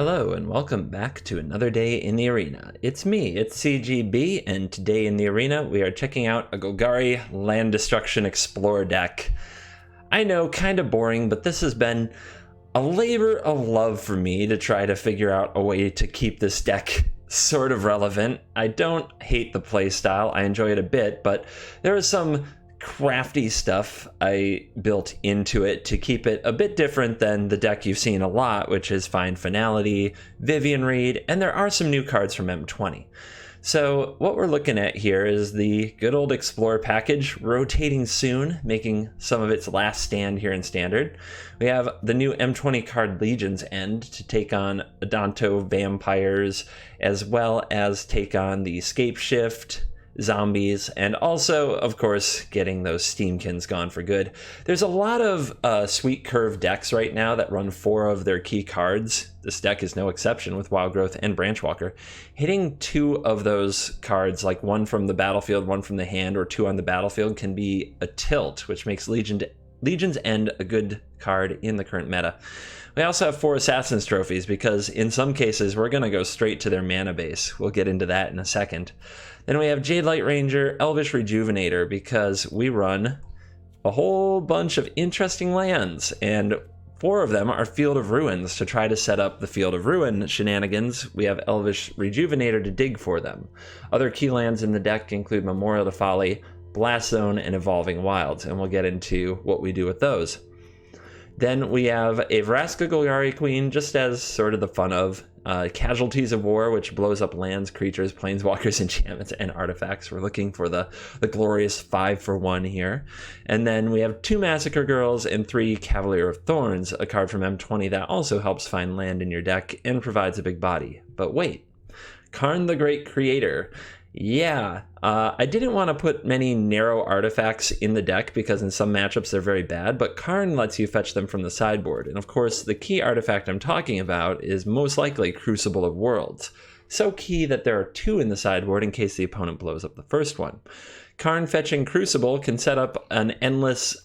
Hello and welcome back to another day in the arena. It's me, it's CGB, and today in the arena we are checking out a Golgari Land Destruction Explorer deck. I know, kind of boring, but this has been a labor of love for me to try to figure out a way to keep this deck sort of relevant. I don't hate the playstyle, I enjoy it a bit, but there is some crafty stuff I built into it to keep it a bit different than the deck you've seen a lot, which is Find Finality, Vivian Reed, and there are some new cards from M20. So what we're looking at here is the good old Explorer package, rotating soon, making some of its last stand here in Standard. We have the new M20 card Legion's End to take on Adanto vampires, as well as take on the Scape Shift, zombies, and also, of course, getting those Steamkins gone for good. There's a lot of Sweet Curve decks right now that run 4 of their key cards. This deck is no exception with Wild Growth and Branchwalker. Hitting 2 of those cards, like 1 from the battlefield, 1 from the hand, or 2 on the battlefield, can be a tilt, which makes Legion's End a good card in the current meta. We also have 4 Assassin's Trophies because in some cases we're going to go straight to their mana base. We'll get into that in a second. Then we have Jade Light Ranger, Elvish Rejuvenator, because we run a whole bunch of interesting lands, and 4 of them are Field of Ruins to try to set up the Field of Ruin shenanigans. We have Elvish Rejuvenator to dig for them. Other key lands in the deck include Memorial to Folly, Blast Zone, and Evolving Wilds, and we'll get into what we do with those. Then we have a Vraska Golgari Queen, just as sort of the fun of Casualties of War, which blows up lands, creatures, planeswalkers, enchantments, and artifacts. We're looking for the glorious 5-for-1 here. And then we have 2 Massacre Girls and 3 Cavalier of Thorns, a card from M20 that also helps find land in your deck and provides a big body. But wait, Karn the Great Creator. Yeah, I didn't want to put many narrow artifacts in the deck because in some matchups they're very bad, but Karn lets you fetch them from the sideboard. And of course, the key artifact I'm talking about is most likely Crucible of Worlds. So key that there are 2 in the sideboard in case the opponent blows up the first one. Karn fetching Crucible can set up an endless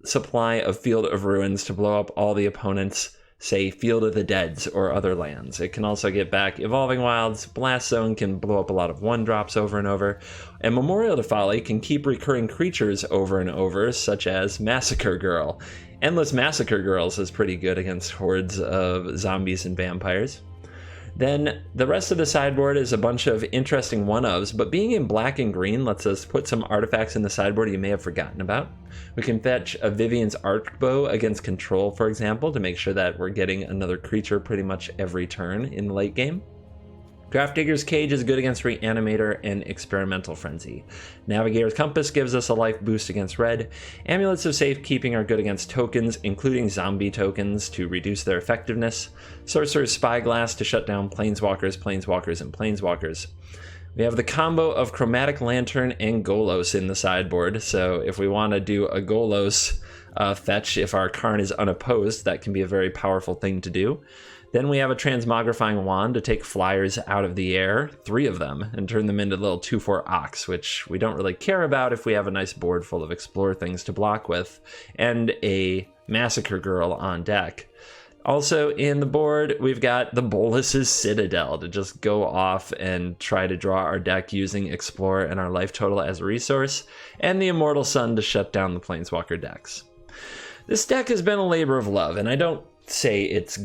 supply of Field of Ruins to blow up all the opponent's, say, Field of the Deads or other lands. It can also get back Evolving Wilds. Blast Zone can blow up a lot of 1-drops over and over. And Memorial to Folly can keep recurring creatures over and over, such as Massacre Girl. Endless Massacre Girls is pretty good against hordes of zombies and vampires. Then the rest of the sideboard is a bunch of interesting one-ofs, but being in black and green lets us put some artifacts in the sideboard you may have forgotten about. We can fetch a Vivian's Arcbow against Control, for example, to make sure that we're getting another creature pretty much every turn in the late game. Grafdigger's Cage is good against Reanimator and Experimental Frenzy. Navigator's Compass gives us a life boost against red. Amulets of Safekeeping are good against tokens, including zombie tokens, to reduce their effectiveness. Sorcerer's Spyglass to shut down Planeswalkers, and Planeswalkers. We have the combo of Chromatic Lantern and Golos in the sideboard, so if we want to do a Golos fetch, if our Karn is unopposed, that can be a very powerful thing to do. Then we have a Transmogrifying Wand to take flyers out of the air, 3 of them, and turn them into little 2/4 Ox, which we don't really care about if we have a nice board full of Explorer things to block with, and a Massacre Girl on deck. Also in the board, we've got the Bolus's Citadel to just go off and try to draw our deck using Explorer and our life total as a resource, and the Immortal Sun to shut down the Planeswalker decks. This deck has been a labor of love, and I don't say it's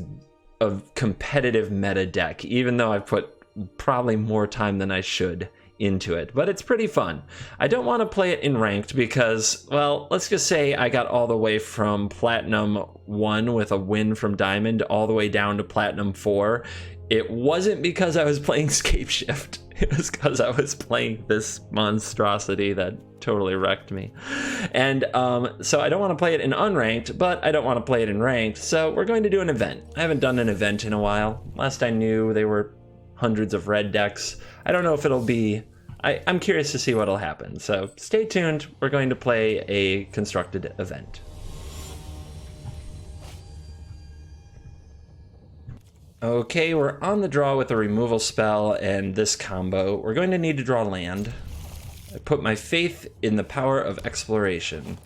a competitive meta deck, even though I've put probably more time than I should into it, but it's pretty fun. I don't want to play it in ranked because, well, let's just say I got all the way from Platinum 1 with a win from Diamond all the way down to Platinum 4. It wasn't because I was playing Scape Shift. It was because I was playing this monstrosity that totally wrecked me. And so I don't want to play it in unranked, but I don't want to play it in ranked, so we're going to do an event. I haven't done an event in a while. Last I knew, they were hundreds of red decks. I don't know if it'll be... I'm curious to see what'll happen, so stay tuned. We're going to play a constructed event. Okay, we're on the draw with a removal spell and this combo. We're going to need to draw land. I put my faith in the power of exploration.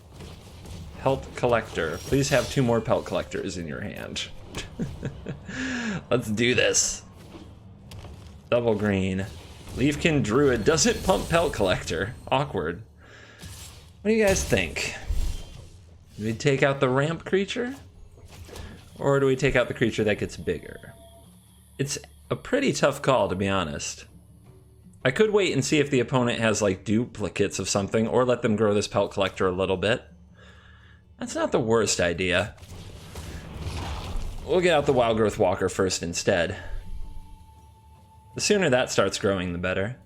Pelt Collector. Please have 2 more Pelt Collectors in your hand. Let's do this. Double green. Leafkin Druid doesn't pump Pelt Collector. Awkward. What do you guys think? Do we take out the ramp creature? Or do we take out the creature that gets bigger? It's a pretty tough call, to be honest. I could wait and see if the opponent has like duplicates of something, or let them grow this Pelt Collector a little bit. That's not the worst idea. We'll get out the Wild Growth Walker first instead. The sooner that starts growing, the better.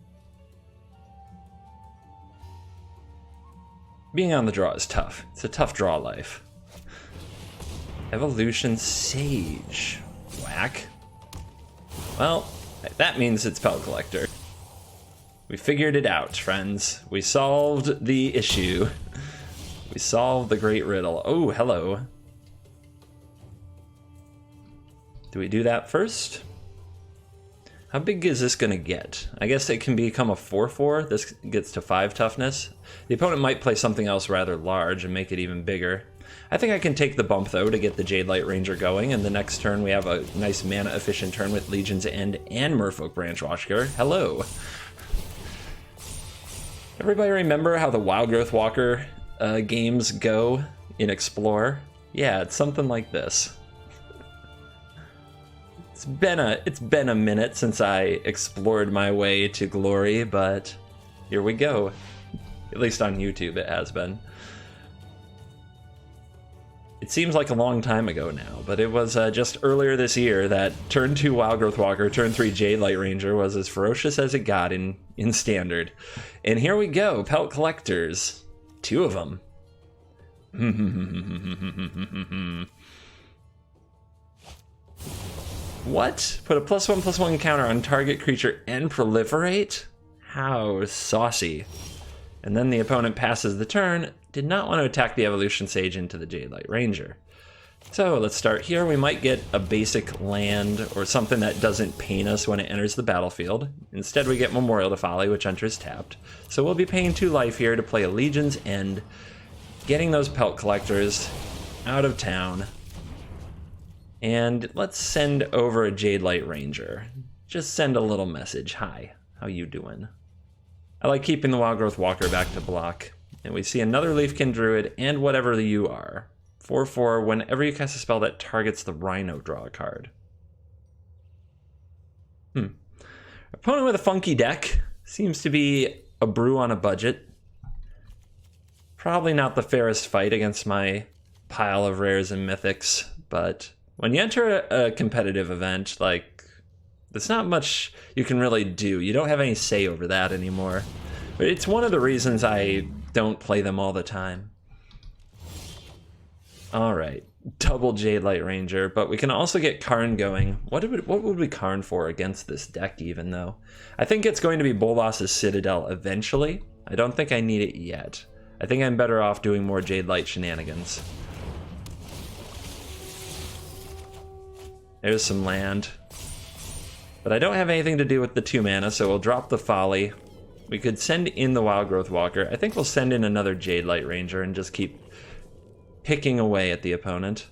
Being on the draw is tough. It's a tough draw life. Evolution Sage. Whack. Well, that means it's Pelt Collector. We figured it out, friends. We solved the issue. We solved the great riddle. Oh, hello. Do we do that first? How big is this gonna get? I guess it can become a 4/4. This gets to 5 toughness. The opponent might play something else rather large and make it even bigger. I think I can take the bump though to get the Jade Light Ranger going, and the next turn we have a nice mana efficient turn with Legion's End and Merfolk Branchwatcher. Hello. Everybody remember how the Wild Growth Walker games go in Explore? Yeah, it's something like this. It's been a minute since I explored my way to glory, but here we go. At least on YouTube it has been. It seems like a long time ago now, but it was just earlier this year that turn 2 Wild Growth Walker, turn 3 Jade Light Ranger was as ferocious as it got in Standard. And here we go, Pelt Collectors. 2 of them. What? Put a +1/+1 counter on target creature and proliferate? How saucy. And then the opponent passes the turn, did not want to attack the Evolution Sage into the Jade Light Ranger. So let's start here. We might get a basic land or something that doesn't pain us when it enters the battlefield. Instead we get Memorial to Folly, which enters tapped. So we'll be paying 2 life here to play a Legion's End, getting those Pelt Collectors out of town. And let's send over a Jade Light Ranger. Just send a little message. Hi, how you doing? I like keeping the Wild Growth Walker back to block. And we see another Leafkin Druid and whatever you are. 4/4, whenever you cast a spell that targets the Rhino, draw a card. Opponent with a funky deck. Seems to be a brew on a budget. Probably not the fairest fight against my pile of rares and mythics, but when you enter a competitive event, like, there's not much you can really do. You don't have any say over that anymore. But it's one of the reasons I don't play them all the time. Alright, double Jade Light Ranger, but we can also get Karn going. What would we Karn for against this deck even, though? I think it's going to be Bolas's Citadel eventually. I don't think I need it yet. I think I'm better off doing more Jade Light shenanigans. There's some land. But I don't have anything to do with the 2 mana, so we'll drop the Folly. We could send in the Wild Growth Walker. I think we'll send in another Jade Light Ranger and just keep picking away at the opponent.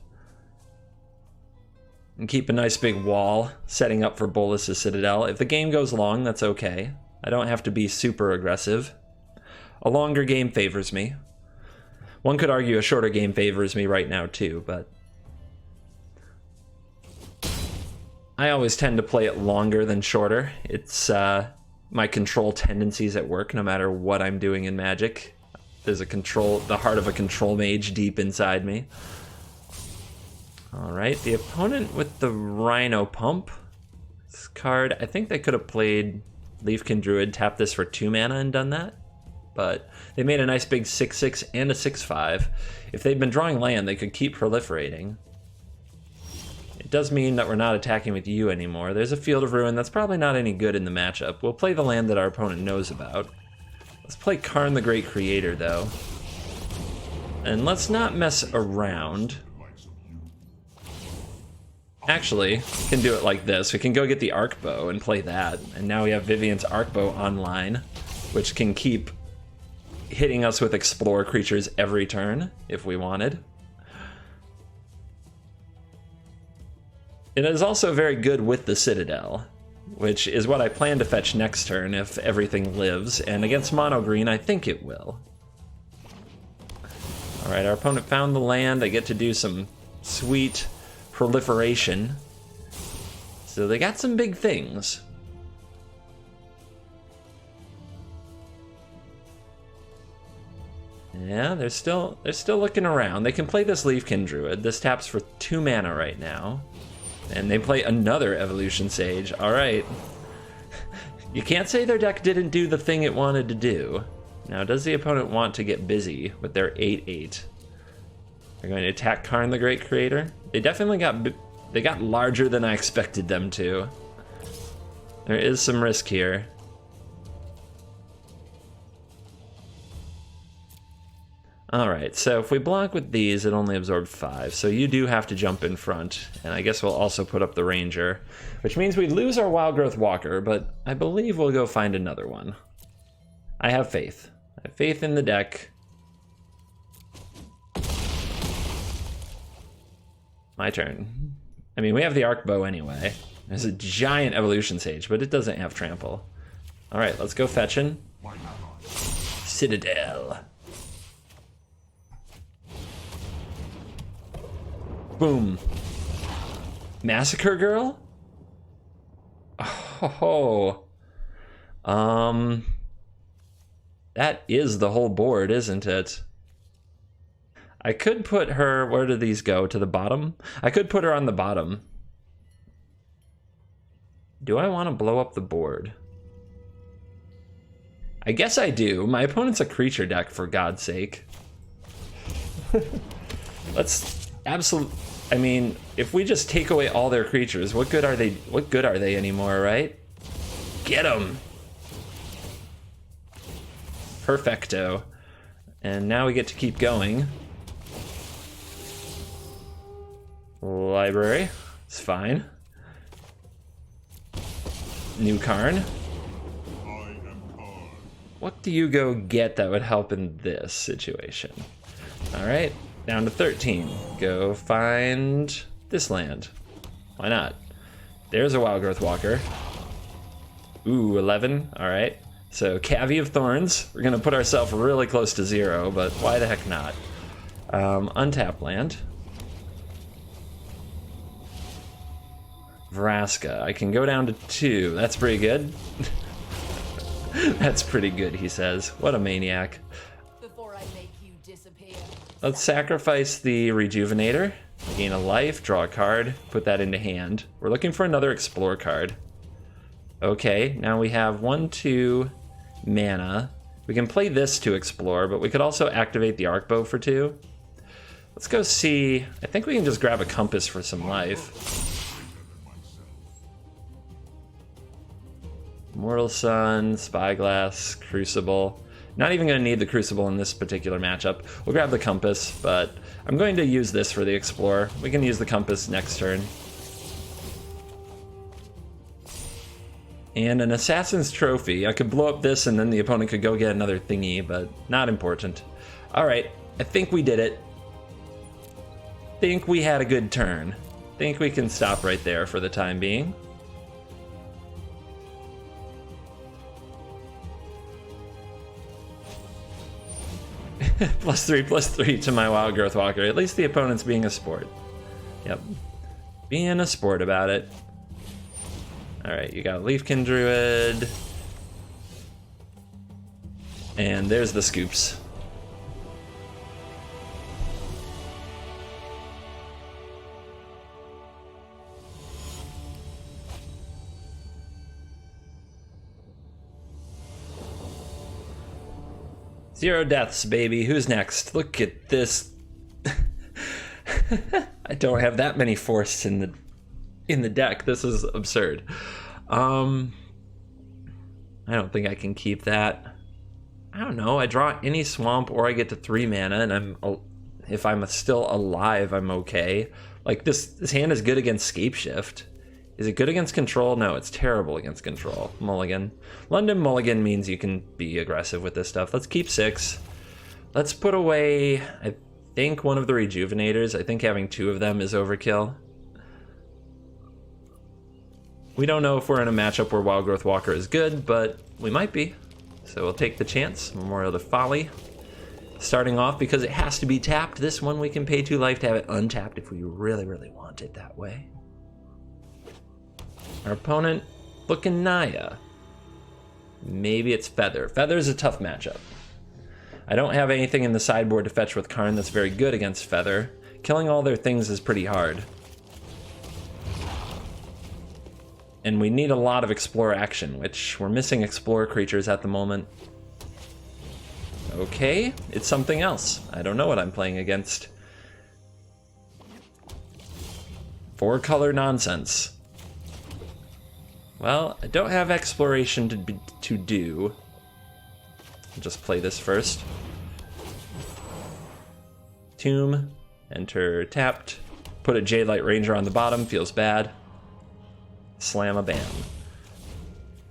And keep a nice big wall, setting up for Bolas's Citadel. If the game goes long, that's okay. I don't have to be super aggressive. A longer game favors me. One could argue a shorter game favors me right now too, but I always tend to play it longer than shorter. It's my control tendencies at work, no matter what I'm doing in Magic. There's the heart of a control mage deep inside me. Alright, the opponent with the Rhino Pump. This card, I think they could have played Leafkin Druid, tapped this for 2 mana and done that. But they made a nice big 6/6 and a 6/5. If they'd been drawing land, they could keep proliferating. It does mean that we're not attacking with you anymore. There's a Field of Ruin that's probably not any good in the matchup. We'll play the land that our opponent knows about. Let's play Karn the Great Creator, though. And let's not mess around. Actually, we can do it like this. We can go get the Arc Bow and play that. And now we have Vivian's Arc Bow online, which can keep hitting us with Explore creatures every turn, if we wanted. It is also very good with the Citadel, which is what I plan to fetch next turn if everything lives, and against mono green I think it will. Alright, our opponent found the land. I get to do some sweet proliferation. So they got some big things. Yeah, they're still looking around. They can play this Leafkin Druid. This taps for 2 mana right now. And they play another Evolution Sage. Alright. You can't say their deck didn't do the thing it wanted to do. Now, does the opponent want to get busy with their 8/8? They're going to attack Karn the Great Creator. They definitely got larger than I expected them to. There is some risk here. Alright, so if we block with these, it only absorbed 5, so you do have to jump in front, and I guess we'll also put up the Ranger, which means we lose our Wild Growth Walker, but I believe we'll go find another one. I have faith. I have faith in the deck. My turn. I mean, we have the Arc Bow anyway. There's a giant Evolution Sage, but it doesn't have Trample. Alright, let's go fetching. Citadel. Boom. Massacre Girl? Oh. That is the whole board, isn't it? I could put her, where do these go? To the bottom? I could put her on the bottom. Do I want to blow up the board? I guess I do. My opponent's a creature deck, for God's sake. Let's absolutely... I mean, if we just take away all their creatures, what good are they anymore, right? Get them! Perfecto. And now we get to keep going. Library. It's fine. New Karn. What do you go get that would help in this situation? Alright. Down to 13. Go find this land. Why not? There's a Wild Growth Walker. Ooh, 11. Alright. So, Cavity of Thorns. We're going to put ourselves really close to 0, but why the heck not? Untap land. Vraska. I can go down to 2. That's pretty good. That's pretty good, he says. What a maniac. Let's sacrifice the Rejuvenator, gain a life, draw a card, put that into hand. We're looking for another Explore card. Okay, now we have 1/2 mana. We can play this to explore, but we could also activate the Arc Bow for 2. Let's go see. I think we can just grab a Compass for some life. Mortal Sun, Spyglass, Crucible. Not even going to need the Crucible in this particular matchup. We'll grab the Compass, but I'm going to use this for the Explorer. We can use the Compass next turn. And an Assassin's Trophy. I could blow up this and then the opponent could go get another thingy, but not important. Alright, I think we did it. Think we had a good turn. Think we can stop right there for the time being. +3/+3 to my Wild Growth Walker. At least the opponent's being a sport. Yep. Being a sport about it. Alright, you got Leafkin Druid. And there's the scoops. Zero deaths, baby. Who's next? Look at this. I don't have that many force in the deck. This is absurd. I don't think I can keep that. I don't know. I draw any swamp or I get to 3 mana, and if I'm still alive, I'm okay. Like this hand is good against Scapeshift. Is it good against control? No, it's terrible against control. Mulligan. London Mulligan means you can be aggressive with this stuff. Let's keep 6. Let's put away, I think, one of the Rejuvenators. I think having 2 of them is overkill. We don't know if we're in a matchup where Wild Growth Walker is good, but we might be. So we'll take the chance. Memorial to Folly. Starting off, because it has to be tapped, this one we can pay 2 life to have it untapped if we really, really want it that way. Our opponent looking Naya. Maybe it's Feather. Feather's a tough matchup. I don't have anything in the sideboard to fetch with Karn that's very good against Feather. Killing all their things is pretty hard. And we need a lot of Explore action, which we're missing Explore creatures at the moment. Okay, it's something else. I don't know what I'm playing against. 4-color nonsense. Well, I don't have Exploration to do. I'll just play this first. Tomb, enter tapped. Put a Jadelight Ranger on the bottom, feels bad. Slam a bam.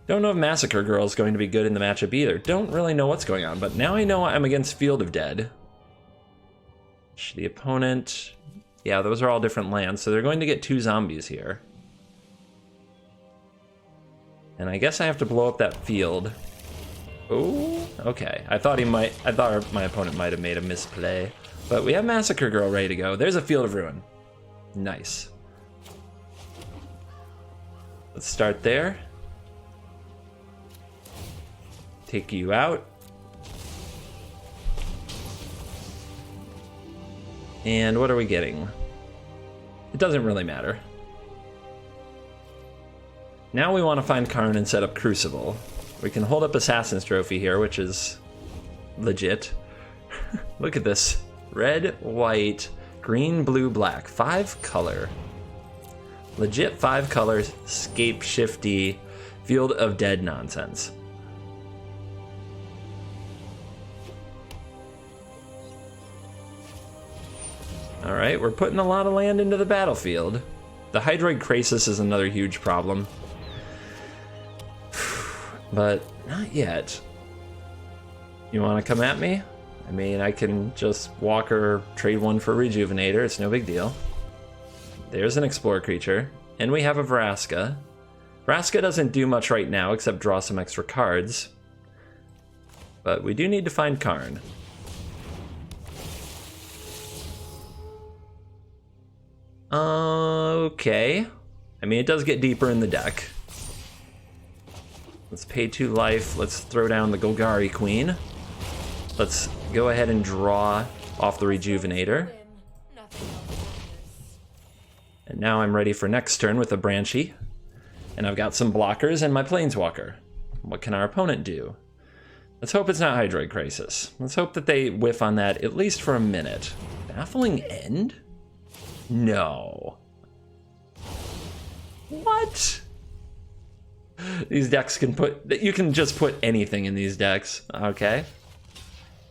Don't know if Massacre Girl is going to be good in the matchup either. Don't really know what's going on, but now I know I'm against Field of Dead. The opponent... Yeah, those are all different lands, so they're going to get 2 zombies here. And I guess I have to blow up that field. Oh, okay. I thought my opponent might have made a misplay. But we have Massacre Girl ready to go. There's a Field of Ruin. Nice. Let's start there. Take you out. And what are we getting? It doesn't really matter. Now we want to find Karn and set up Crucible. We can hold up Assassin's Trophy here, which is legit. Look at this. Red, white, green, blue, black. 5-color. Legit 5-color, scape shifty, Field of Dead nonsense. Alright, we're putting a lot of land into the battlefield. The Hydroid Krasis is another huge problem. But not yet. You want to come at me? I mean, I can just walk or trade 1 for Rejuvenator. It's no big deal. There's an Explore creature. And we have a Vraska. Vraska doesn't do much right now except draw some extra cards. But we do need to find Karn. Okay. I mean, it does get deeper in the deck. Let's pay 2 life. Let's throw down the Golgari Queen. Let's go ahead and draw off the Rejuvenator. And now I'm ready for next turn with a Branchy. And I've got some blockers and my Planeswalker. What can our opponent do? Let's hope it's not Hydroid Crisis. Let's hope that they whiff on that at least for a minute. Baffling End? No. What? These decks can put... You can just put anything in these decks. Okay.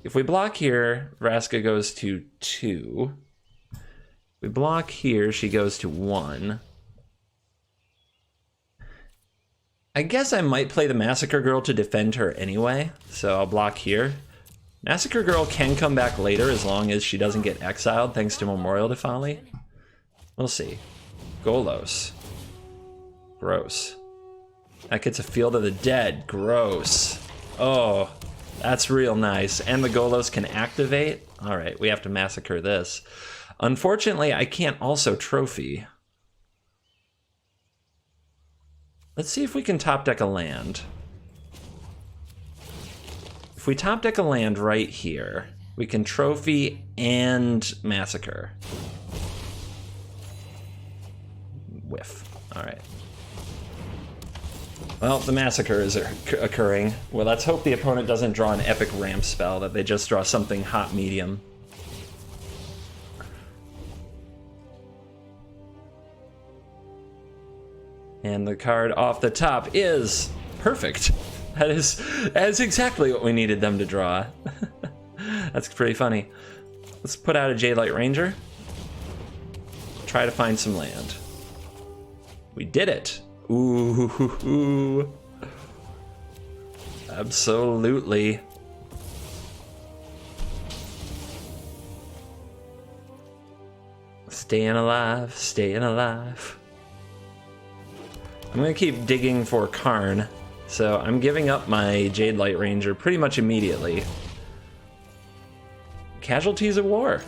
If we block here, Vraska goes to 2. If we block here, she goes to 1. I guess I might play the Massacre Girl to defend her anyway, so I'll block here. Massacre Girl can come back later as long as she doesn't get exiled thanks to Memorial to Folly. We'll see. Golos. Gross. That gets a Field of the Dead. Gross. Oh, that's real nice. And the Golos can activate? Alright, we have to massacre this. Unfortunately, I can't also trophy. Let's see if we can top deck a land. If we top deck a land right here, we can trophy and massacre. Whiff. Alright. Well, the massacre is occurring. Well, let's hope the opponent doesn't draw an epic ramp spell, that they just draw something hot medium. And the card off the top is perfect. That is exactly what we needed them to draw. That's pretty funny. Let's put out a Jadelight Ranger. Try to find some land. We did it. Ooh. Absolutely. Staying alive, staying alive. I'm gonna keep digging for Karn, so I'm giving up my Jade Light Ranger pretty much immediately. Casualties of War.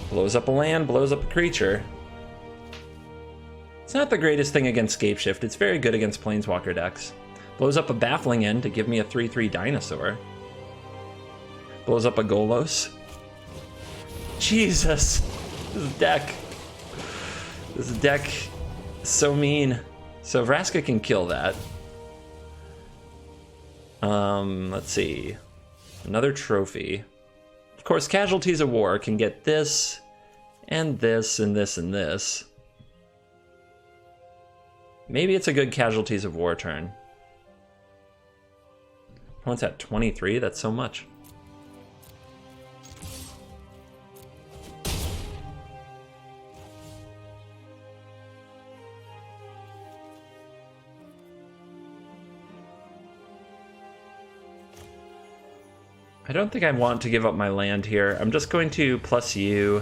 Blows up a land, blows up a creature. It's not the greatest thing against Scapeshift. It's very good against Planeswalker decks. Blows up a Baffling End to give me a 3/3 dinosaur. Blows up a Golos. Jesus! This deck is so mean. So Vraska can kill that. Let's see. Another trophy. Of course, Casualties of War can get this, and this, and this, and this. Maybe it's a good Casualties of War turn. Opponent's at 23, that's so much. I don't think I want to give up my land here. I'm just going to plus you.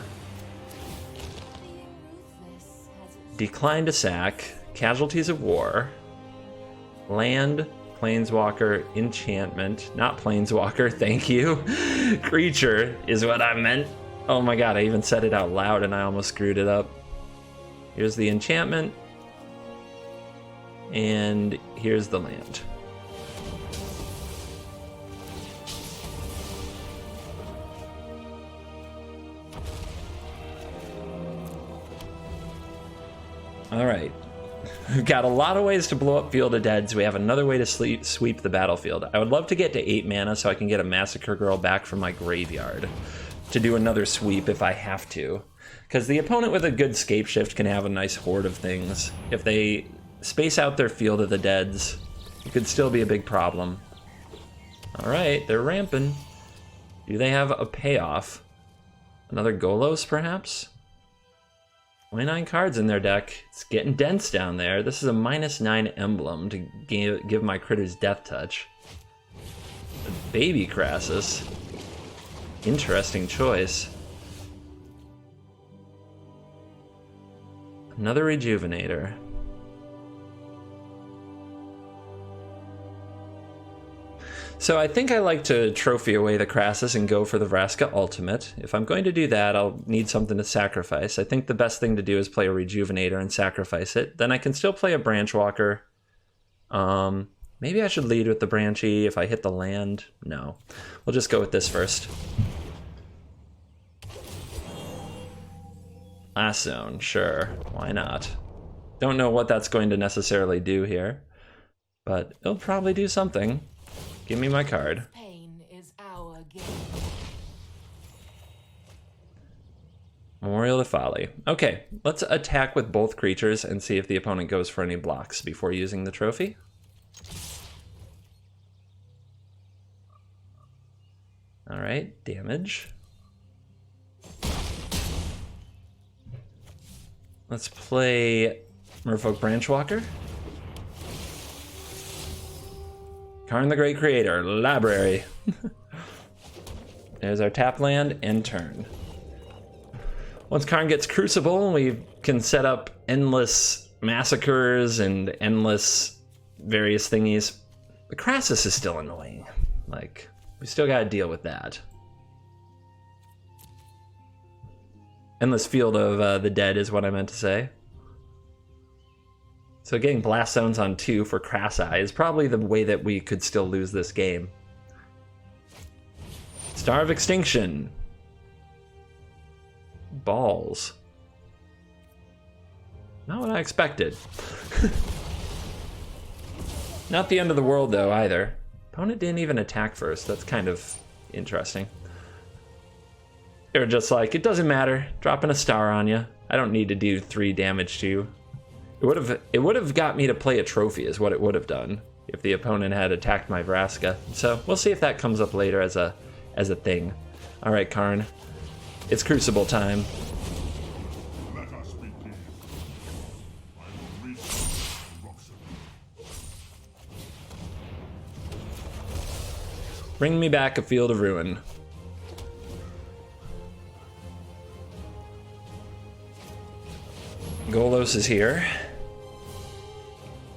Decline to sack. Casualties of War. Land, Planeswalker, Enchantment. Not Planeswalker, thank you. Creature is what I meant. Oh my god, I even said it out loud and I almost screwed it up. Here's the enchantment. And here's the land. Alright, we've got a lot of ways to blow up Field of Deads. We have another way to sweep the battlefield. I would love to get to 8 mana so I can get a Massacre Girl back from my graveyard to do another sweep if I have to. Because the opponent with a good Scapeshift can have a nice horde of things. If they space out their Field of the Deads, it could still be a big problem. Alright, they're ramping. Do they have a payoff? Another Golos, perhaps? 29 cards in their deck. It's getting dense down there. This is a -9 emblem to give my critters Death Touch. A Baby Crassus. Interesting choice. Another Rejuvenator. So I think I like to trophy away the Crassus and go for the Vraska Ultimate. If I'm going to do that, I'll need something to sacrifice. I think the best thing to do is play a Rejuvenator and sacrifice it. Then I can still play a Branchwalker. Maybe I should lead with the Branchy if I hit the land. No. We'll just go with this first. Last Zone, sure. Why not? Don't know what that's going to necessarily do here, but it'll probably do something. Give me my card. Pain is our game. Memorial to Folly. Okay, let's attack with both creatures and see if the opponent goes for any blocks before using the trophy. All right, damage. Let's play Merfolk Branchwalker. Karn the Great Creator, Library. There's our tap land and turn. Once Karn gets Crucible, we can set up endless massacres and endless various thingies. The Crassus is still annoying. Like, we still gotta deal with that. Endless Field of the Dead is what I meant to say. So getting Blast Zones on 2 for Crassi is probably the way that we could still lose this game. Star of Extinction. Balls. Not what I expected. Not the end of the world though either. Opponent didn't even attack first. That's kind of interesting. They're just like, it doesn't matter. Dropping a star on you. I don't need to do 3 damage to you. It would have got me to play a trophy is what it would have done if the opponent had attacked my Vraska. So we'll see if that comes up later as a thing. All right, Karn, it's Crucible time. Let us begin. I will reach Roxanne. Bring me back a Field of Ruin. Golos is here.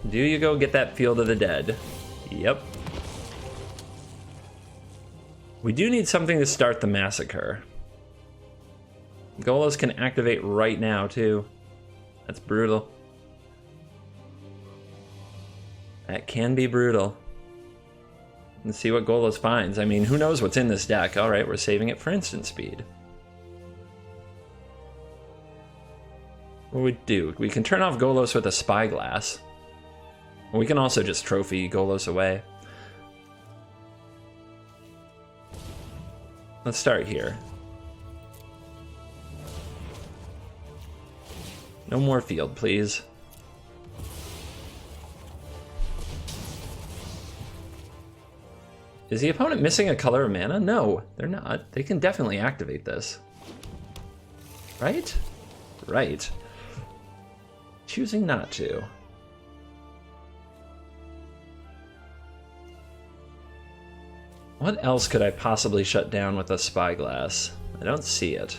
Do you go get that Field of the Dead? Yep. We do need something to start the massacre. Golos can activate right now, too. That's brutal. That can be brutal. Let's see what Golos finds. I mean, who knows what's in this deck? Alright, we're saving it for instant speed. What we do? We can turn off Golos with a Spyglass. We can also just trophy Golos away. Let's start here. No more field, please. Is the opponent missing a color of mana? No, they're not. They can definitely activate this. Right? Right. Choosing not to. What else could I possibly shut down with a Spyglass? I don't see it.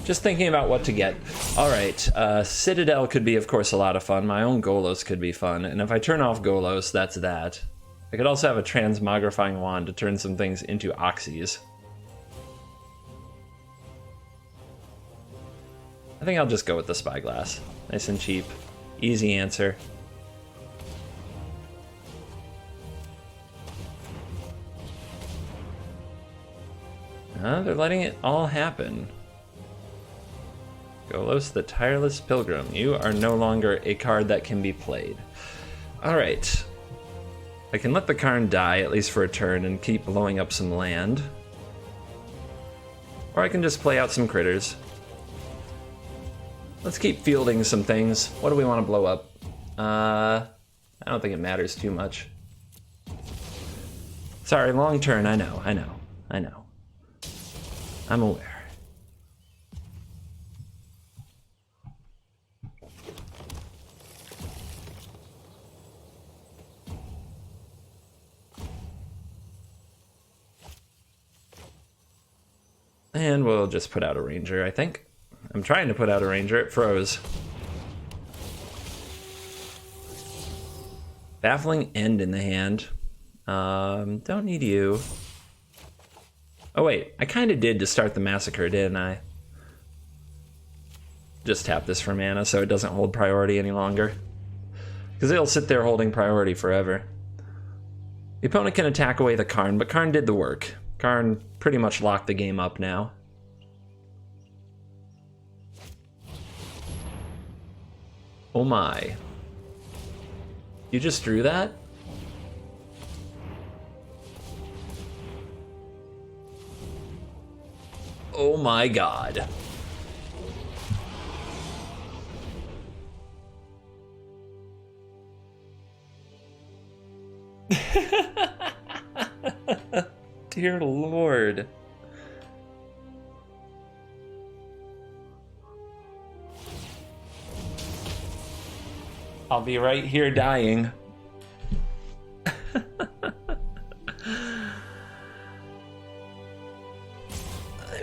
Just thinking about what to get. Alright, Citadel could be, of course, a lot of fun. My own Golos could be fun. And if I turn off Golos, that's that. I could also have a Transmogrifying Wand to turn some things into Oxys. I think I'll just go with the Spyglass. Nice and cheap. Easy answer. They're letting it all happen. Golos the Tireless Pilgrim. You are no longer a card that can be played. Alright. I can let the Karn die, at least for a turn, and keep blowing up some land. Or I can just play out some critters. Let's keep fielding some things. What do we want to blow up? I don't think it matters too much. Sorry, long turn. I know. I'm aware. And we'll just put out a Ranger, I think. I'm trying to put out a Ranger, it froze. Baffling End in the hand. Don't need you. Oh wait, I kinda did to start the massacre, didn't I? Just tap this for mana so it doesn't hold priority any longer. Because it'll sit there holding priority forever. The opponent can attack away the Karn, but Karn did the work. Karn pretty much locked the game up now. Oh my. You just drew that? Oh my god. Dear Lord. I'll be right here dying. I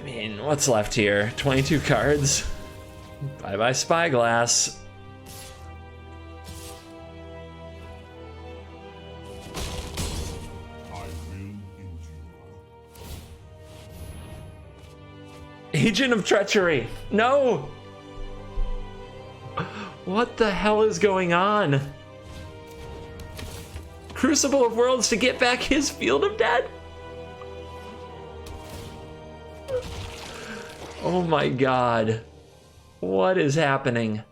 mean, what's left here? 22 cards. Bye-bye Spyglass. Agent of Treachery! No! What the hell is going on? Crucible of Worlds to get back his Field of Dead? Oh my god. What is happening?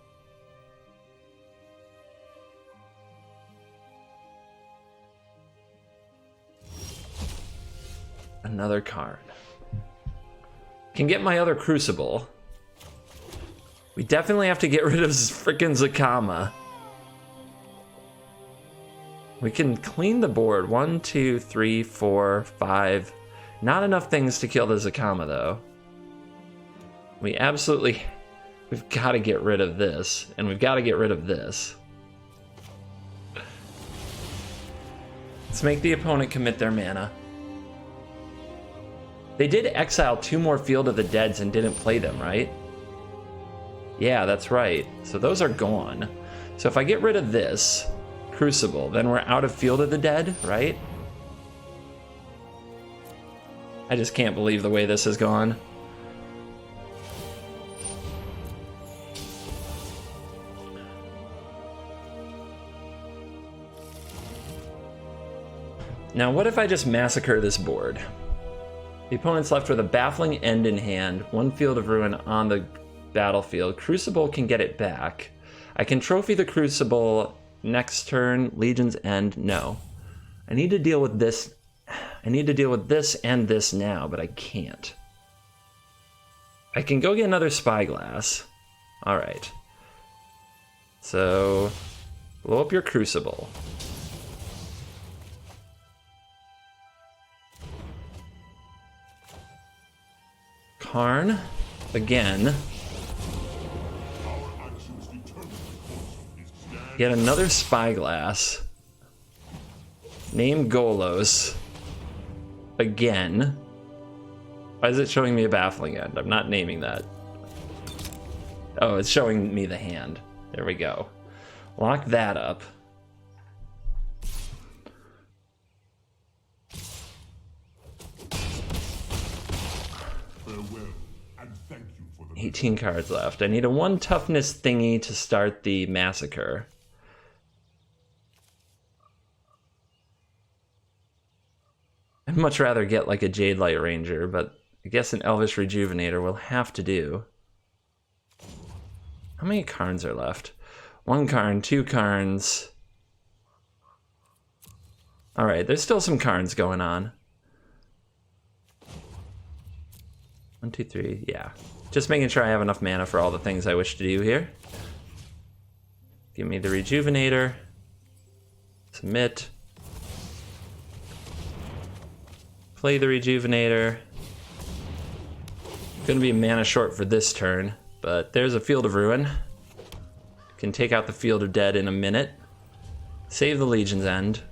Another card. Can get my other Crucible. We definitely have to get rid of frickin' Zakama. We can clean the board. 1, 2, 3, 4, 5. Not enough things to kill the Zakama, though. We've got to get rid of this, and we've got to get rid of this. Let's make the opponent commit their mana. They did exile 2 more Field of the Deads and didn't play them, right? Yeah, that's right. So those are gone. So if I get rid of this Crucible, then we're out of Field of the Dead, right? I just can't believe the way this has gone. Now, what if I just massacre this board? The opponent's left with a baffling end in hand, 1 Field of Ruin on the battlefield. Crucible can get it back. I can trophy the Crucible next turn. Legion's End, no. I need to deal with this. I need to deal with this and this now, but I can't. I can go get another Spyglass. Alright. So, blow up your Crucible. Karn, again. Get another Spyglass. Name Golos. Again. Why is it showing me a baffling end? I'm not naming that. Oh, it's showing me the hand. There we go. Lock that up. Farewell, and thank you for the 18 cards left. I need a 1 toughness thingy to start the massacre. I'd much rather get like a Jade Light Ranger, but I guess an Elvish Rejuvenator will have to do. How many Karns are left? 1 Karn, 2 Karns. Alright, there's still some Karns going on. 1, 2, 3, yeah. Just making sure I have enough mana for all the things I wish to do here. Give me the Rejuvenator. Submit. Play the Rejuvenator. Gonna be mana short for this turn, but there's a Field of Ruin. Can take out the Field of Dead in a minute. Save the Legion's End.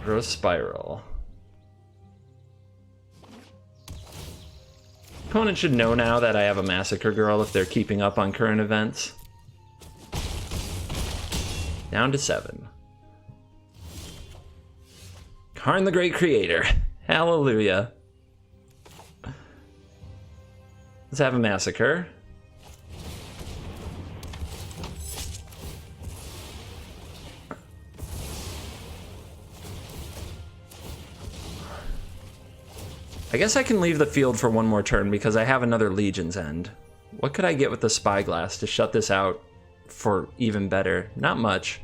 Growth Spiral. Opponent should know now that I have a Massacre Girl if they're keeping up on current events. Down to 7. Karn the Great Creator. Hallelujah. Let's have a Massacre. I guess I can leave the field for 1 more turn because I have another Legion's End. What could I get with the Spyglass to shut this out for even better? Not much.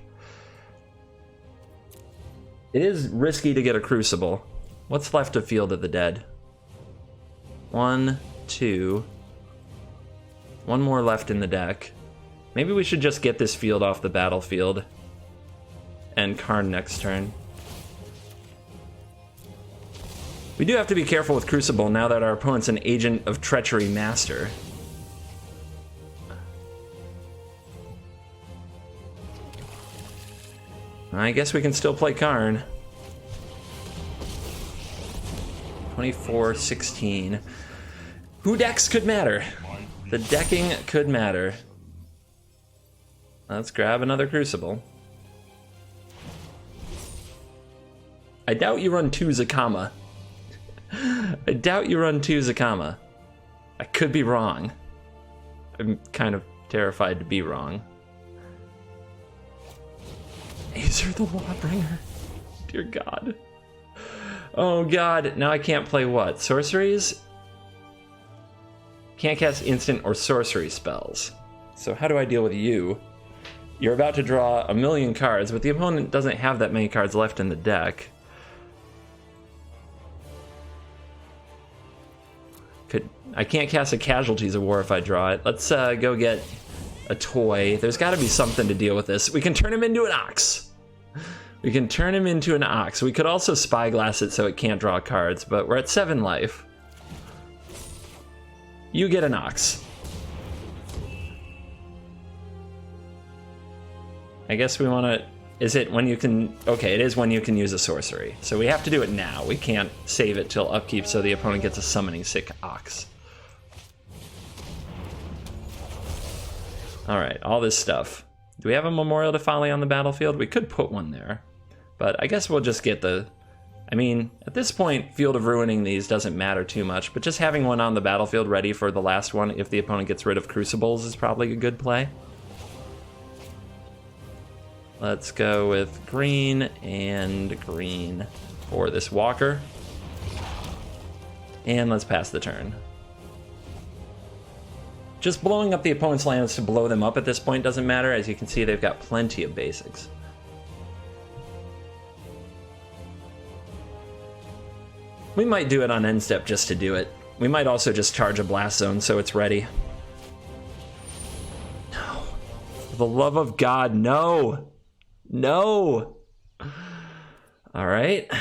It is risky to get a Crucible. What's left of Field of the Dead? 1, 2. 1 more left in the deck. Maybe we should just get this field off the battlefield. And Karn next turn. We do have to be careful with Crucible now that our opponent's an Agent of Treachery Master. I guess we can still play Karn. 24-16. Who decks could matter. The decking could matter. Let's grab another Crucible. I doubt you run 2 Zakama. I doubt you run 2 Zakama. I could be wrong. I'm kind of terrified to be wrong. Azer the Lawbringer. Dear God. Oh God, now I can't play what? Sorceries? Can't cast instant or sorcery spells. So how do I deal with you? You're about to draw 1,000,000 cards, but the opponent doesn't have that many cards left in the deck. I can't cast a Casualties of War if I draw it. Let's go get a toy. There's got to be something to deal with this. We can turn him into an ox. We can turn him into an ox. We could also Spyglass it so it can't draw cards, but we're at 7 life. You get an ox. I guess we want to Is it when you can... Okay, it is when you can use a sorcery. So we have to do it now. We can't save it till upkeep so the opponent gets a summoning sick ox. Alright, all this stuff. Do we have a Memorial to Folly on the battlefield? We could put one there. But I guess we'll just get the... I mean, at this point, Field of Ruining these doesn't matter too much, but just having one on the battlefield ready for the last one if the opponent gets rid of Crucibles is probably a good play. Let's go with green and green for this walker. And let's pass the turn. Just blowing up the opponent's lands to blow them up at this point doesn't matter. As you can see, they've got plenty of basics. We might do it on end step just to do it. We might also just charge a blast zone so it's ready. No. For the love of God, no! No! Alright.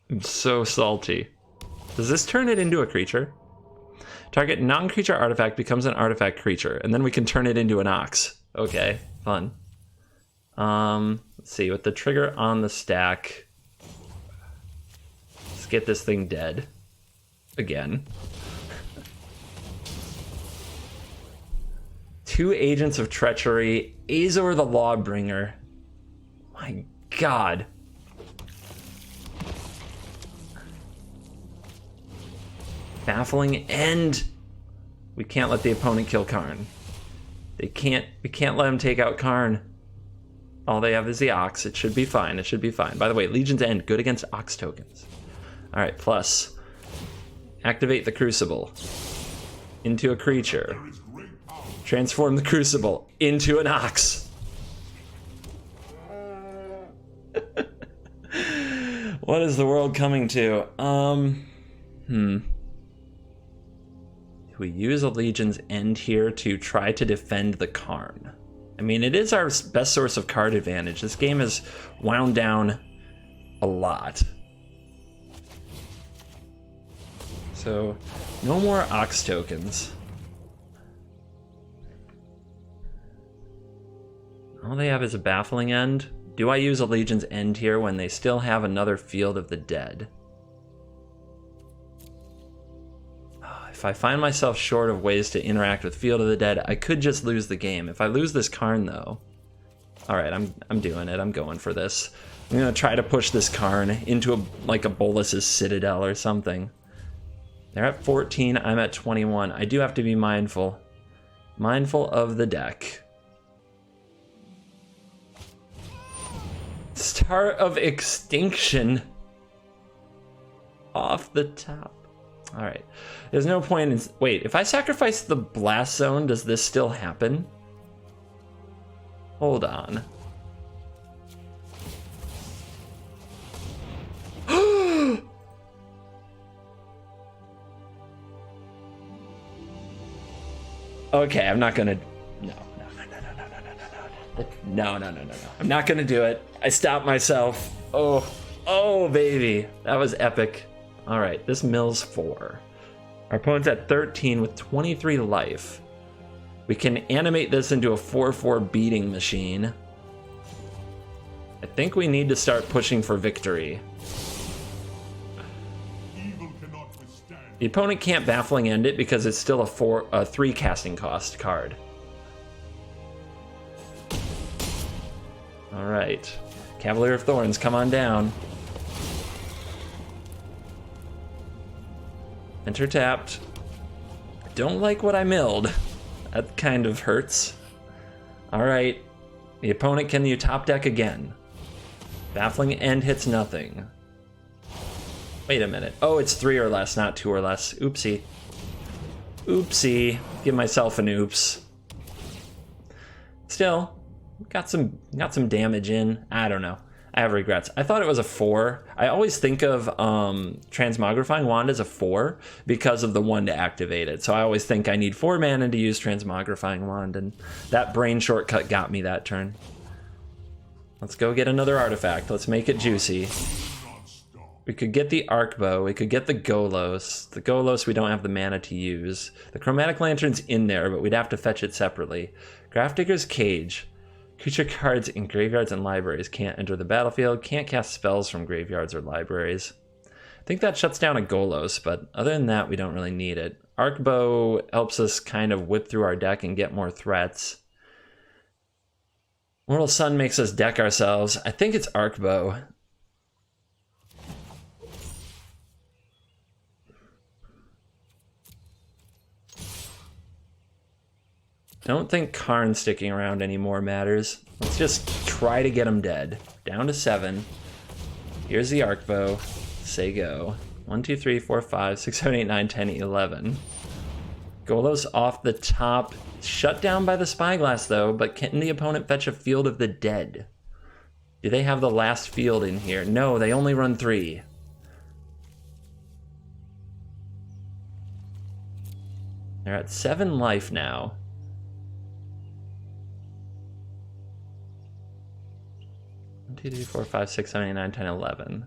I'm so salty. Does this turn it into a creature? Target non-creature artifact becomes an artifact creature, and then we can turn it into an ox. Okay, fun. Let's see, with the trigger on the stack, let's get this thing dead. Again. 2 Agents of Treachery, Azor the Lawbringer. My God. Baffling End. We can't let the opponent kill Karn. We can't let him take out Karn. All they have is the Ox. It should be fine. It should be fine. By the way, Legion's End, good against Ox tokens. All right, plus activate the Crucible into a creature. Transform the Crucible into an Ox. What is the world coming to? We use a Legion's End here to try to defend the Karn. I mean, it is our best source of card advantage. This game has wound down a lot. So, no more Ox tokens. All they have is a Baffling End. Do I use a Legion's End here when they still have another Field of the Dead? If I find myself short of ways to interact with Field of the Dead, I could just lose the game. If I lose this Karn, though... Alright, I'm doing it. I'm going for this. I'm going to try to push this Karn into a Bolas's Citadel or something. They're at 14, I'm at 21. I do have to be mindful. Mindful of the deck. Start of Extinction. Off the top. Alright. There's no point in... Wait, if I sacrifice the Blast Zone, does this still happen? Hold on. Okay, I'm not gonna... No. I'm not gonna do it. I stopped myself. Oh, baby. That was epic. All right, this mills 4. Our opponent's at 13 with 23 life. We can animate this into a 4/4 beating machine. I think we need to start pushing for victory. Evil cannot withstand. The opponent can't Baffling End it because it's still a 3 casting cost card. All right, Cavalier of Thorns, come on down. Enter tapped. Don't like what I milled. That kind of hurts. Alright. The opponent can you top deck again. Baffling End hits nothing. Wait a minute. Oh, it's 3 or less, not 2 or less. Oopsie. Oopsie. Give myself an oops. Still, got some damage in. I don't know. I have regrets. I thought it was a 4. I always think of Transmogrifying Wand as a 4 because of the 1 to activate it. So I always think I need 4 mana to use Transmogrifying Wand, and that brain shortcut got me that turn. Let's go get another artifact. Let's make it juicy. Not stop. We could get the Arc Bow. We could get the Golos. The Golos we don't have the mana to use. The Chromatic Lantern's in there, but we'd have to fetch it separately. Grafdigger's Cage. Creature cards in graveyards and libraries can't enter the battlefield. Can't cast spells from graveyards or libraries. I think that shuts down a Golos, but other than that, we don't really need it. Arc Bow helps us kind of whip through our deck and get more threats. Mortal Sun makes us deck ourselves. I think it's Arc Bow. Don't think Karn sticking around anymore matters. Let's just try to get him dead. Down to 7. Here's the Arc Bow. Say go. 1, 2, 3, 4, 5, 6, 7, 8, 9, 10, 11. Golos off the top. Shut down by the Spyglass though, but can the opponent fetch a Field of the Dead? Do they have the last field in here? No, they only run 3. They're at 7 life now. 1, 2, 3, 4, 5, 6, 7, 8, 9, 10, 11.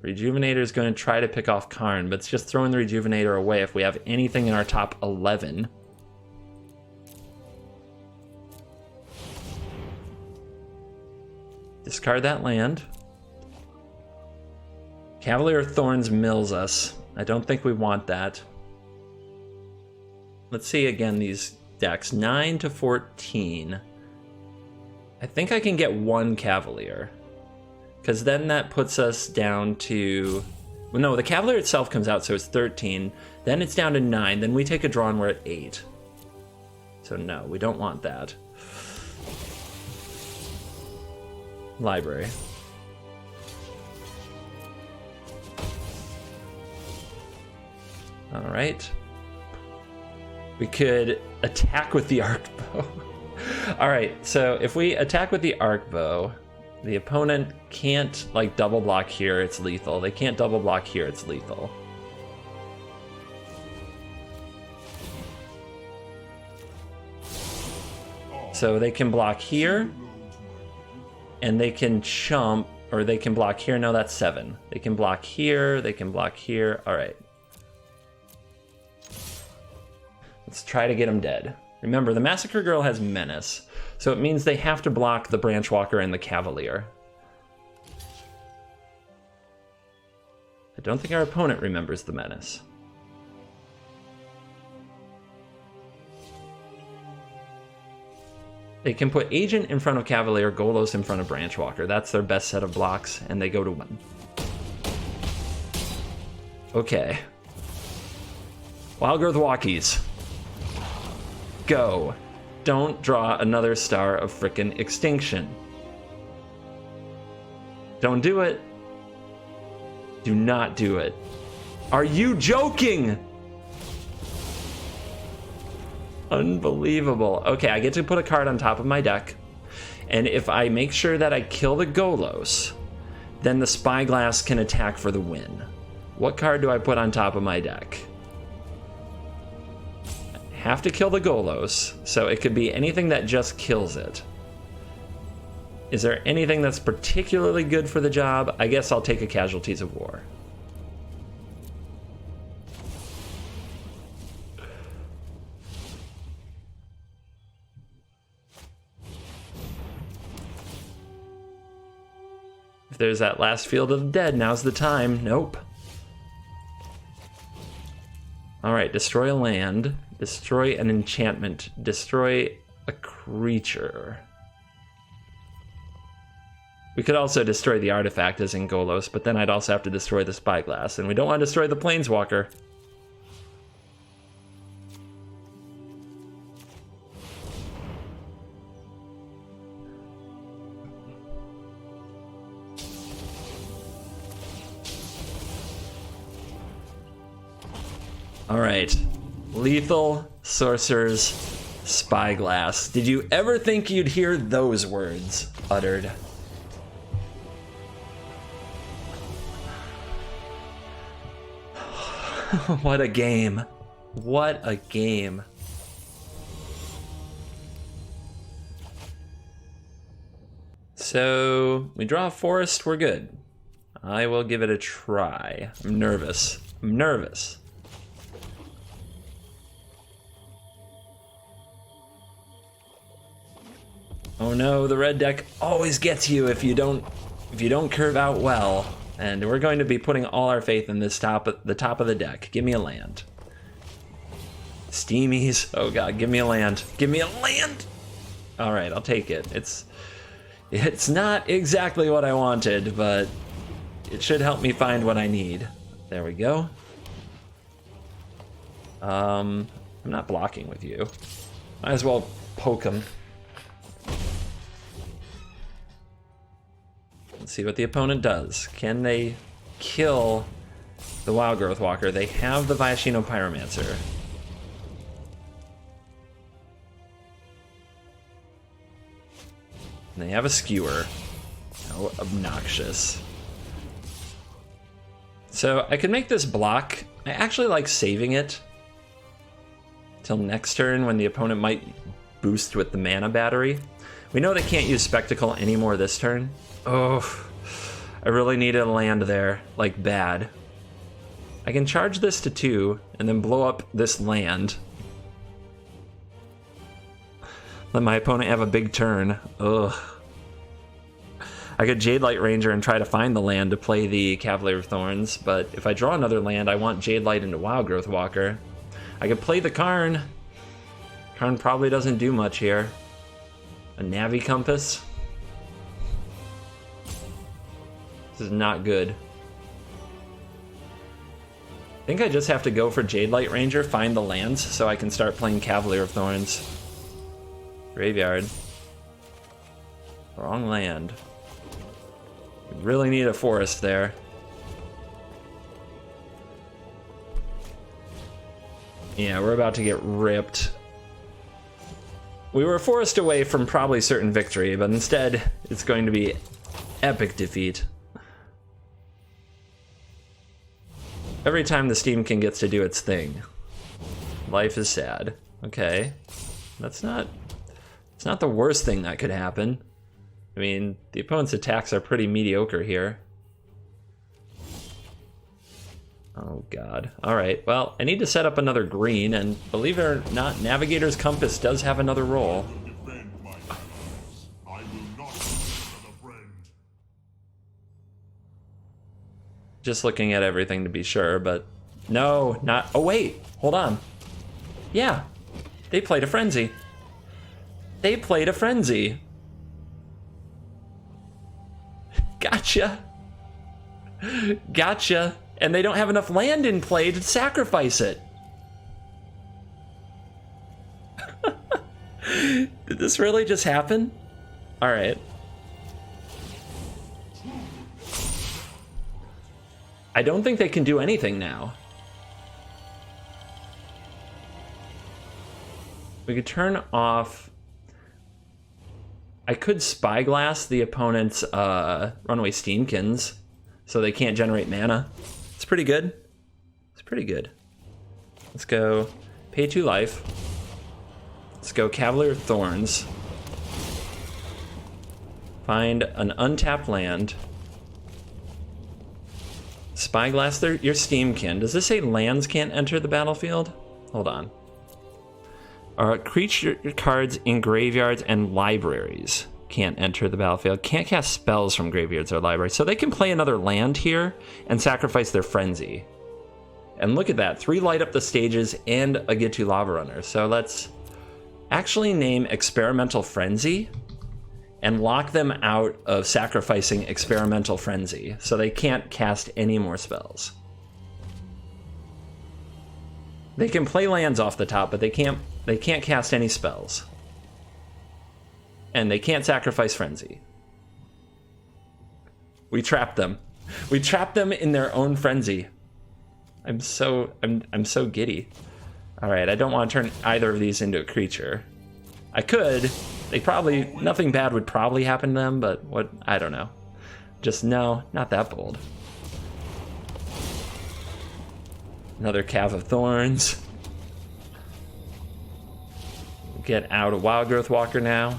Rejuvenator is going to try to pick off Karn, but it's just throwing the Rejuvenator away if we have anything in our top 11. Discard that land. Cavalier Thorns mills us. I don't think we want that. Let's see again these decks. 9 to 14. I think I can get 1 Cavalier. Because then that puts us down to... Well, no, the Cavalier itself comes out, so it's 13. Then it's down to 9. Then we take a draw and we're at 8. So no, we don't want that. Library. All right. We could attack with the Arc Bow. All right, so if we attack with the Arc Bow, the opponent can't like double block here, it's lethal. They can't double block here, it's lethal. So they can block here, and they can chump, or they can block here. No, that's 7. They can block here, they can block here. All right. Let's try to get them dead. Remember, the Massacre Girl has Menace, so it means they have to block the Branchwalker and the Cavalier. I don't think our opponent remembers the Menace. They can put Agent in front of Cavalier, Golos in front of Branchwalker. That's their best set of blocks, and they go to 1. Okay. Wildgrowth Walkies. Go. Don't draw another Star of Frickin' Extinction. Don't do it. Do not do it. Are you joking? Unbelievable. Okay, I get to put a card on top of my deck, and if I make sure that I kill the Golos, then the Spyglass can attack for the win. What card do I put on top of my deck? I have to kill the Golos, so it could be anything that just kills it. Is there anything that's particularly good for the job? I guess I'll take a Casualties of War. If there's that last Field of the Dead, now's the time. Nope. Alright, destroy a land. Destroy an enchantment. Destroy a creature. We could also destroy the artifact as in Golos, but then I'd also have to destroy the Spyglass, and we don't want to destroy the Planeswalker. All right, lethal, sorcerers, Spyglass. Did you ever think you'd hear those words uttered? What a game. What a game. So we draw a forest, we're good. I will give it a try. I'm nervous. I'm nervous. Oh no, the red deck always gets you if you don't curve out well. And we're going to be putting all our faith in this the top of the deck. Give me a land. Steamies. Oh god, give me a land. Give me a land. All right, I'll take it. It's not exactly what I wanted, but it should help me find what I need. There we go. I'm not blocking with you. Might as well poke him. Let's see what the opponent does. Can they kill the Wild Growth Walker? They have the Viashino Pyromancer. And they have a Skewer. How obnoxious. So I can make this block. I actually like saving it till next turn when the opponent might boost with the mana battery. We know they can't use Spectacle anymore this turn. Oh, I really needed a land there, like bad. I can charge this to 2 and then blow up this land. Let my opponent have a big turn. Ugh. I could Jade Light Ranger and try to find the land to play the Cavalier of Thorns, but if I draw another land, I want Jade Light into Wild Growth Walker. I could play the Karn. Karn probably doesn't do much here. A Navi Compass. This is not good. I think I just have to go for Jade Light Ranger, find the lands, so I can start playing Cavalier of Thorns. Graveyard. Wrong land. We really need a forest there. Yeah, we're about to get ripped. We were a forest away from probably certain victory, but instead, it's going to be epic defeat. Every time the Steamkin gets to do its thing. Life is sad. Okay. It's not the worst thing that could happen. I mean, the opponent's attacks are pretty mediocre here. Oh god. Alright, well, I need to set up another green, and believe it or not, Navigator's Compass does have another role. Just looking at everything to be sure, but no, not. Oh, wait, hold on. Yeah, they played a frenzy. They played a frenzy. Gotcha. Gotcha. And they don't have enough land in play to sacrifice it. Did this really just happen? All right. I don't think they can do anything now. We could turn off... I could Spyglass the opponent's Runaway Steamkins so they can't generate mana. It's pretty good. It's pretty good. Let's go pay 2 life. Let's go Cavalier of Thorns. Find an untapped land. Spyglass your Steamkin. Does this say lands can't enter the battlefield? Hold on. Creature cards in graveyards and libraries can't enter the battlefield. Can't cast spells from graveyards or libraries. So they can play another land here and sacrifice their Frenzy. And look at that. 3 light up the stages and a Get to Lava Runner. So let's actually name Experimental Frenzy and lock them out of sacrificing Experimental Frenzy, so they can't cast any more spells. They can play lands off the top, but they can't cast any spells. And they can't sacrifice Frenzy. We trapped them. We trapped them in their own Frenzy. I'm so giddy. All right, I don't want to turn either of these into a creature. I could. Nothing bad would probably happen to them, but what, I don't know. Just no, not that bold. Another Cav of Thorns. Get out of Wild Growth Walker now.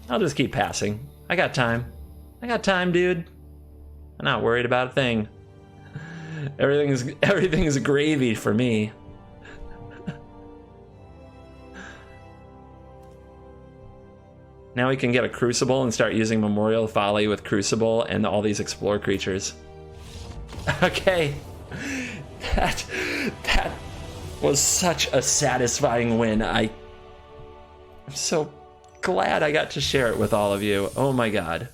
I'll just keep passing. I got time. I got time, dude. I'm not worried about a thing. Everything's gravy for me. Now we can get a Crucible and start using Memorial Folly with Crucible and all these Explore creatures. Okay. That was such a satisfying win. I'm so glad I got to share it with all of you. Oh my god.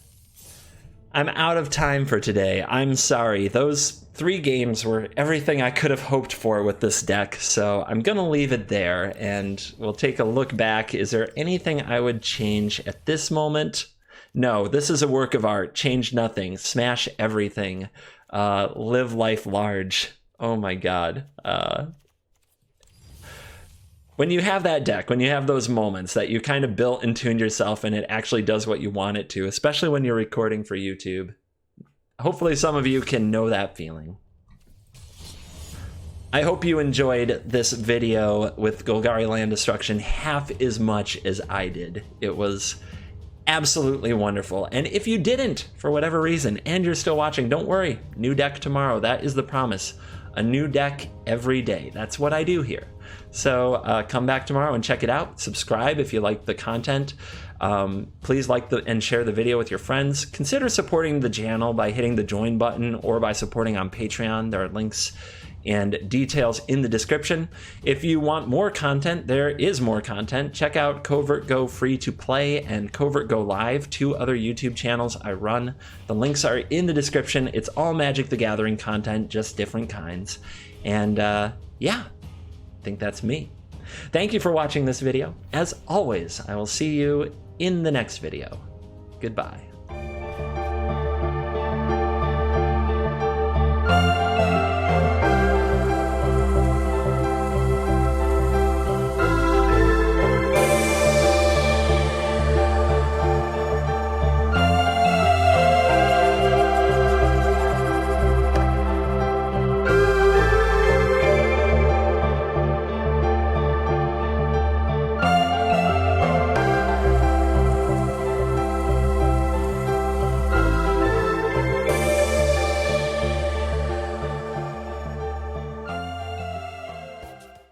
I'm out of time for today. I'm sorry. Those 3 games were everything I could have hoped for with this deck, so I'm gonna leave it there and we'll take a look back. Is there anything I would change at this moment? No, this is a work of art. Change nothing. Smash everything. Live life large. Oh my god. When you have that deck, when you have those moments that you kind of built and tuned yourself and it actually does what you want it to, especially when you're recording for YouTube, hopefully some of you can know that feeling. I hope you enjoyed this video with Golgari Land Destruction half as much as I did. It was absolutely wonderful. And if you didn't, for whatever reason, and you're still watching, don't worry. New deck tomorrow. That is the promise. A new deck every day. That's what I do here. So come back tomorrow and check it out. Subscribe if you like the content. Please like and share the video with your friends. Consider supporting the channel by hitting the join button or by supporting on Patreon. There are links and details in the description. If you want more content, there is more content. Check out Covert Go Free to Play and Covert Go Live, 2 other YouTube channels I run. The links are in the description. It's all Magic the Gathering content, just different kinds. And yeah, I think that's me. Thank you for watching this video. As always, I will see you in the next video. Goodbye.